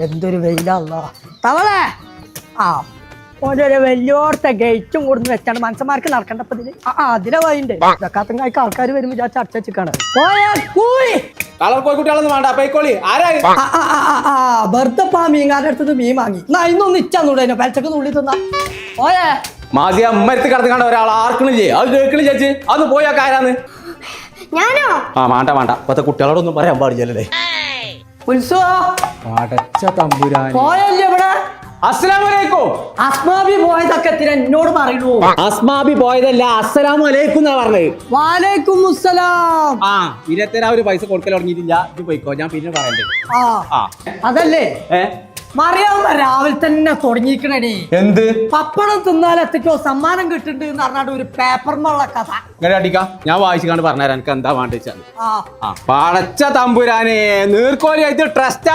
എന്തൊരു വെയിലല്ലോ തവളെ. ആ ഓരോ വലിയോടത്തെ ഗേറ്റും കൂടുന്ന് വെച്ചാണ് മനുഷ്യന്മാർക്ക് നടക്കേണ്ടപ്പതില്. അതിലെ വഴിണ്ട് കാത്തങ്ങായിക്ക് ആൾക്കാർ വരുമ്പോ ഞാൻ ചർച്ച വെച്ചിക്കാണ്. വെറുതെപ്പാ മീൻകാരുടെ അടുത്തത് മീൻ വാങ്ങി ഇന്നൊന്ന് ഇച്ചൂടെ പലച്ചക്ക് നുള്ളി തിന്നാ ഓയേ മാസിയ അമ്മരത്ത് കിടന്ന് ഒരാൾ ആർക്കണില്ലേ അത് കേൾക്കണില്ല ചേച്ചി അത് പോയാ കാരാന്ന് ഞാനോ വേണ്ട വേണ്ട ഇപ്പത്തെ കുട്ടികളോടൊന്നും പറയാൻ പാടില്ലല്ലേ. പോയല്ലേ ഇവിടെ അസ്സലാമലൈക്കും. അസ്മാബി പോയതൊക്കെ എന്നോട് പറയണു. അസ്മാബി പോയതല്ല അസ്സലാമലൈക്കും എന്നാ പറഞ്ഞത്. വാലൈക്കും മുസ്സലാം. ഒരു പൈസ കൊടുക്കൽ തുടങ്ങിയിട്ടില്ല. ഇത് പോയിക്കോ ഞാൻ പിന്നെ പറയണ്ടേ. അതല്ലേ മറിയാവുന്ന രാവിലെ തന്നെ തുടങ്ങിക്കണേ. എന്ത് പപ്പടം തിന്നാൽ എത്തിക്കോ സമ്മാനം കിട്ടുന്നുണ്ട് എന്ന് പറഞ്ഞാൽ ഒരു പേപ്പറിനുള്ള കഥ ഇങ്ങനെ അടിക്ക ഞാൻ വായിച്ചാണ്ട് പറഞ്ഞുതരാം എനിക്ക് എന്താ വേണ്ട വെച്ചാൽ. പടച്ച തമ്പുരാനെ നീർക്കോലിയായിട്ട് ട്രസ്റ്റാ